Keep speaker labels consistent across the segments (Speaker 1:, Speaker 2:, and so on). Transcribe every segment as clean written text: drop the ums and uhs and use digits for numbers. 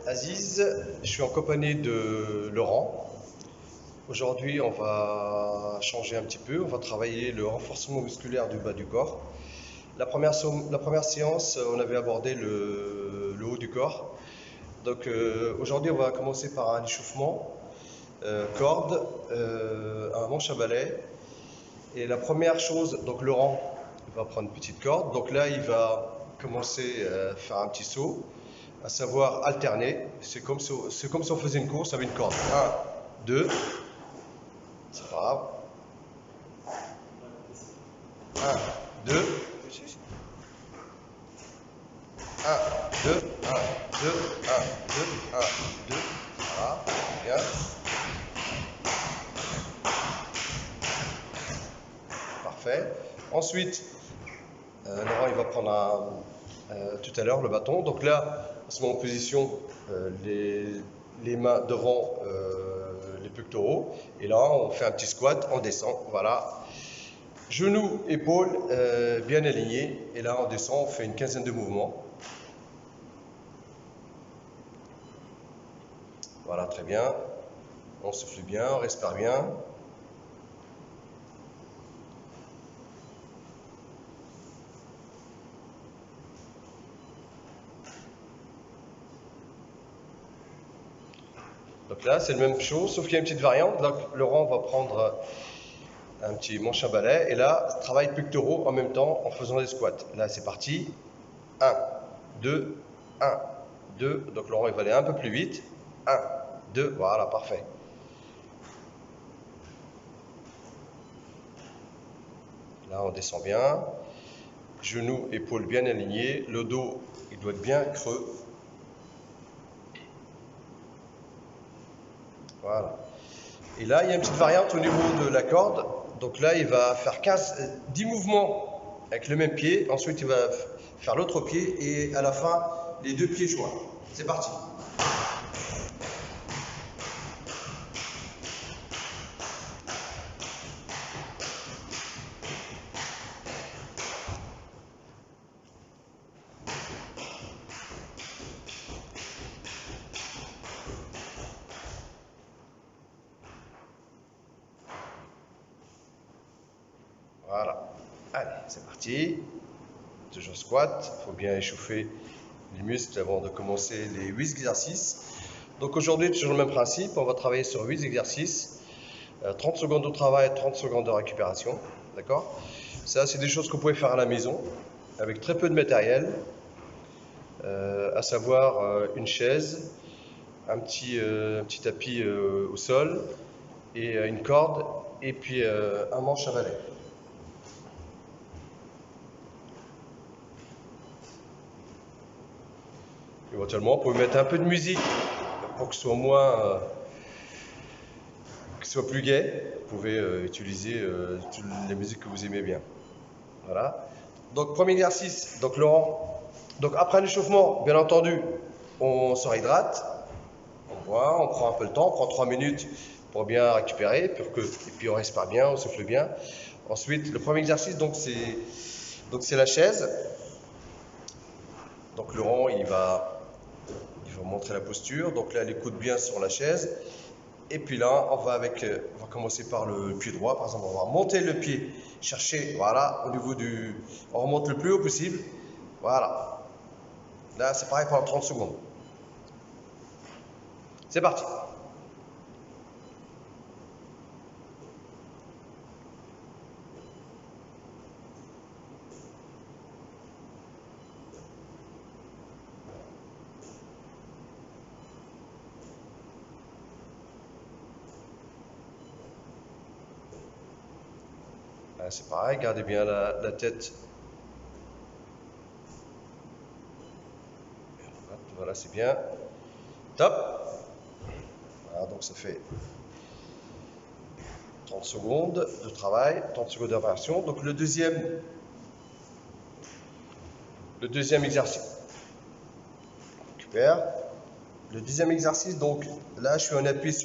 Speaker 1: Aziz, je suis en compagnie de Laurent. Aujourd'hui, on va changer un petit peu, on va travailler le renforcement musculaire du bas du corps. La première séance, on avait abordé le haut du corps. Donc aujourd'hui, on va commencer par un échauffement, corde, un manche à balai. Et la première chose, donc Laurent va prendre une petite corde. Donc là, il va commencer à faire un petit saut, à savoir alterner. C'est comme si on faisait une course avec une corde. 1, 2, c'est pas grave. 1, 2, 1, 2, 1, 2, 1, 2, 1, 2. Voilà, bien. Parfait. Ensuite, Laurent, il va prendre tout à l'heure le bâton. Donc là, on se met en position, les mains devant les pectoraux. Et là, on fait un petit squat, on descend. Voilà. Genoux, épaules bien alignés. Et là, on descend, on fait une quinzaine de mouvements. Voilà, très bien. On souffle bien, on respire bien. Donc là, c'est la même chose, sauf qu'il y a une petite variante. Donc, Laurent va prendre un petit manche à balai. Et là, travail pectoraux en même temps en faisant des squats. Là, c'est parti. 1, 2, 1, 2. Donc, Laurent, il va aller un peu plus vite. 1, 2, voilà, parfait. Là, on descend bien. Genoux, épaules bien alignés. Le dos, il doit être bien creux. Voilà. Et là, il y a une petite variante au niveau de la corde. Donc là, il va faire 10 mouvements avec le même pied. Ensuite, il va faire l'autre pied. Et à la fin, les deux pieds joints. C'est parti. Voilà. Allez, c'est parti. Toujours squat. Il faut bien échauffer les muscles avant de commencer les 8 exercices. Donc aujourd'hui, toujours le même principe. On va travailler sur 8 exercices. 30 secondes de travail, 30 secondes de récupération. D'accord? Ça, c'est des choses que vous pouvez faire à la maison avec très peu de matériel. À savoir une chaise, un petit tapis au sol et une corde et puis un manche à balai. Éventuellement, vous pouvez mettre un peu de musique pour que ce soit moins, que ce soit plus gai. Vous pouvez utiliser toutes les musiques que vous aimez bien. Voilà. Donc premier exercice. Donc Laurent. Donc après l'échauffement, bien entendu, on se réhydrate. On boit, on prend un peu le temps, on prend 3 minutes pour bien récupérer, et puis on respire bien, on souffle bien. Ensuite, le premier exercice, donc c'est la chaise. Donc Laurent, il va montrer la posture. Donc là, les coudes bien sur la chaise. Et puis là, on va commencer par le pied droit. Par exemple, on va monter le pied, chercher, voilà, au niveau on remonte le plus haut possible. Voilà. Là, c'est pareil pendant 30 secondes. C'est parti. Là, c'est pareil, gardez bien la tête. Voilà, c'est bien. Top. Voilà, donc ça fait 30 secondes de travail, 30 secondes d'inversion. Donc le deuxième exercice. On récupère. Le deuxième exercice, donc là je suis en appui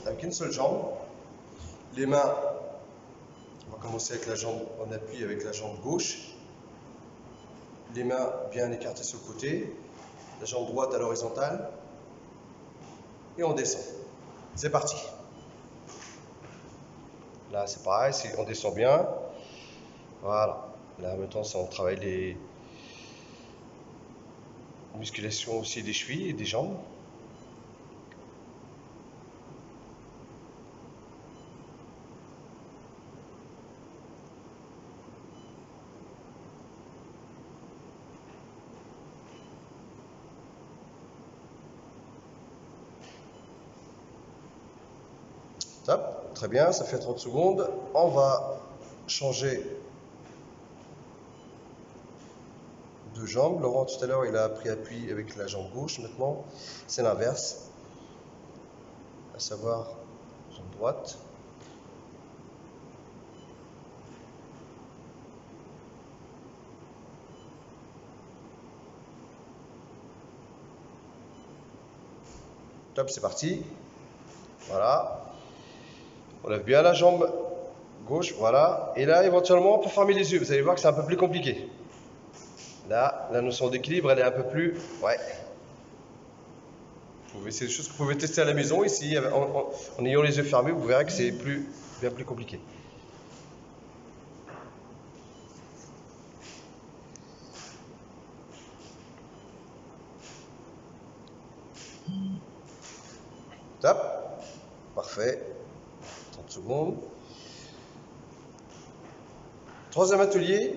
Speaker 1: avec une seule jambe. Les mains, on va commencer avec la jambe en appui avec la jambe gauche. Les mains bien écartées sur le côté. La jambe droite à l'horizontale. et on descend. C'est parti. Là, c'est pareil, on descend bien. Voilà. Là, maintenant, on travaille les musculations aussi des chevilles et des jambes. Top, très bien, ça fait 30 secondes. On va changer de jambe. Laurent, tout à l'heure, il a pris appui avec la jambe gauche. Maintenant, c'est l'inverse, à savoir jambe droite. Top, c'est parti. Voilà. On lève bien la jambe gauche, voilà. Et là, éventuellement, on peut fermer les yeux. Vous allez voir que c'est un peu plus compliqué. Là, la notion d'équilibre, elle est un peu plus... Ouais. C'est des choses que vous pouvez tester à la maison. Ici, en ayant les yeux fermés, vous verrez que c'est bien plus compliqué. Top. Parfait. 30 secondes. Troisième atelier,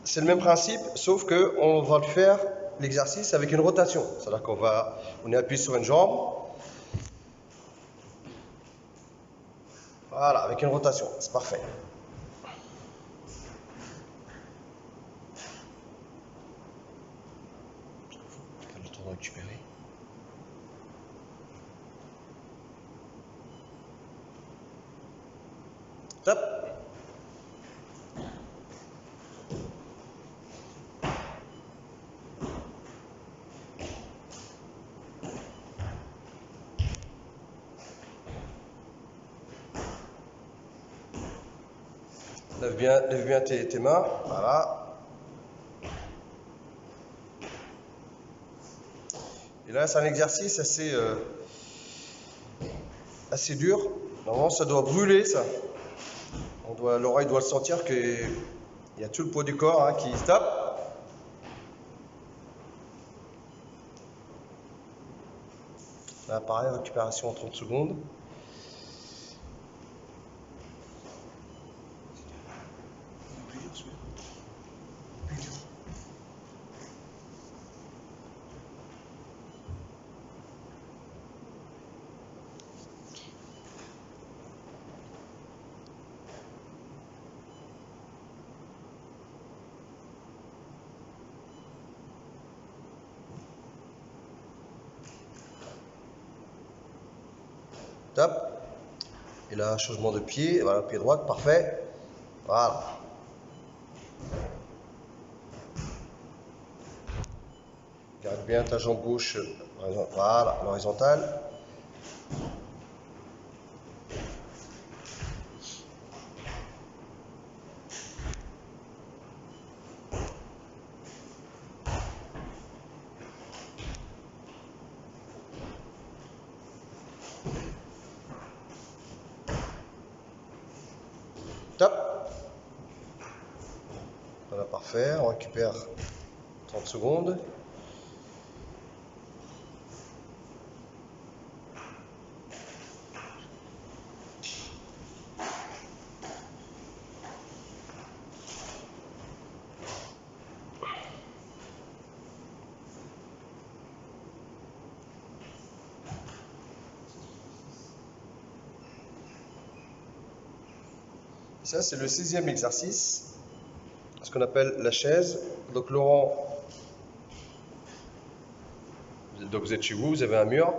Speaker 1: c'est le même principe, sauf qu'on va le faire, l'exercice, avec une rotation. C'est-à-dire on est appuyé sur une jambe. Voilà, avec une rotation. C'est parfait. Pas le temps de récupérer. Top. Lève bien tes mains. Voilà. Et là, c'est un exercice assez dur. Normalement, ça doit brûler, ça. L'oreille doit le sentir qu'il y a tout le poids du corps qui se tape. Là, pareil, récupération en 30 secondes. Top. Et là, changement de pied. Voilà, pied droit, parfait. Voilà. Garde bien ta jambe gauche. Voilà, l'horizontale. Top. Voilà, parfait. On récupère 30 secondes. Ça, c'est le 6e exercice, ce qu'on appelle la chaise. Donc, Laurent, vous êtes chez vous, vous avez un mur.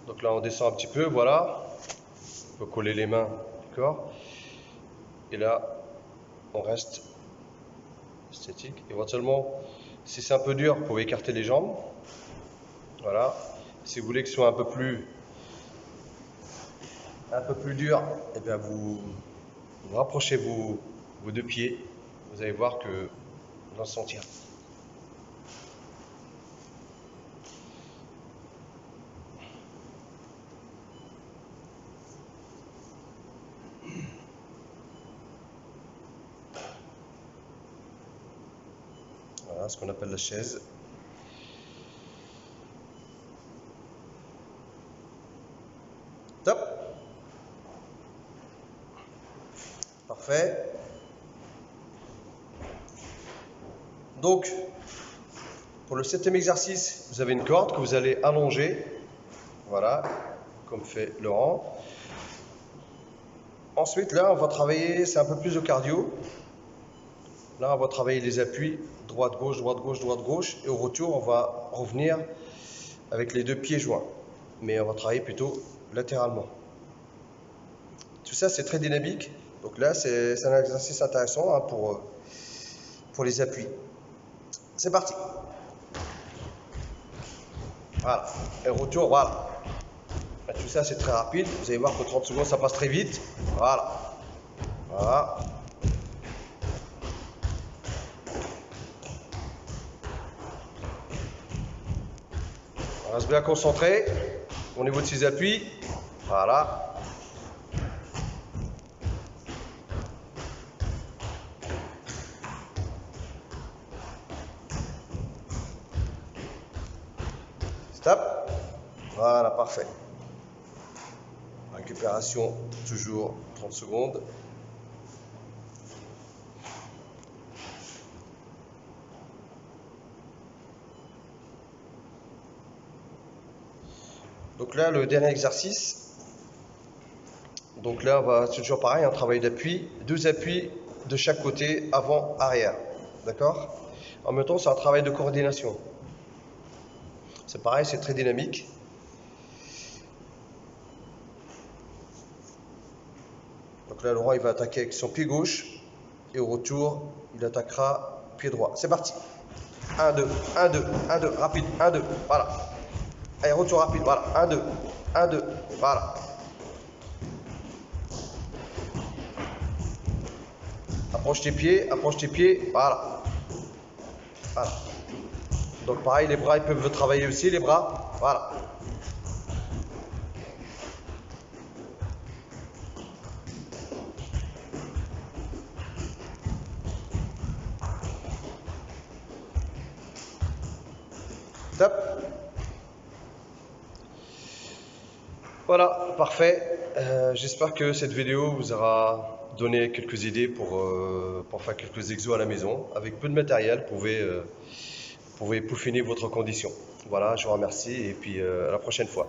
Speaker 1: Donc là, on descend un petit peu, voilà. On peut coller les mains, d'accord. Et là, on reste esthétique. Éventuellement, si c'est un peu dur, vous pouvez écarter les jambes. Voilà. Si vous voulez que ce soit un peu plus dur, eh bien vous rapprochez vos deux pieds. Vous allez voir que vous allez sentir. Voilà ce qu'on appelle la chaise. Top. Parfait. Donc, pour le 7e exercice, vous avez une corde que vous allez allonger. Voilà, comme fait Laurent. Ensuite, là, on va travailler, c'est un peu plus de cardio. Là, on va travailler les appuis, droite-gauche, droite-gauche, droite-gauche. Et au retour, on va revenir avec les 2 pieds joints. Mais on va travailler plutôt latéralement. Tout ça, c'est très dynamique. Donc là, c'est un exercice intéressant, hein, pour les appuis. C'est parti. Voilà. Et au retour, voilà. Tout ça, c'est très rapide. Vous allez voir que 30 secondes, ça passe très vite. Voilà. Voilà. On reste bien concentré au niveau de ses appuis. Voilà. Stop. Voilà, parfait. Récupération, toujours 30 secondes. Donc là, le dernier exercice. Donc là, c'est toujours pareil, un travail d'appui. 2 appuis de chaque côté, avant, arrière. D'accord? En même temps, c'est un travail de coordination. C'est pareil, c'est très dynamique. Donc là, Laurent, il va attaquer avec son pied gauche. Et au retour, il attaquera pied droit. C'est parti. 1, 2, 1, 2, 1, 2, rapide. 1, 2, voilà. Allez, retour rapide, voilà. 1, 2, 1, 2, voilà. Approche tes pieds, voilà. Voilà. Donc pareil, les bras, ils peuvent travailler aussi, les bras. Voilà. Top. Voilà, parfait. J'espère que cette vidéo vous aura donné quelques idées pour faire quelques exos à la maison. Avec peu de matériel, vous pouvez peaufiner votre condition. Voilà, je vous remercie et puis à la prochaine fois.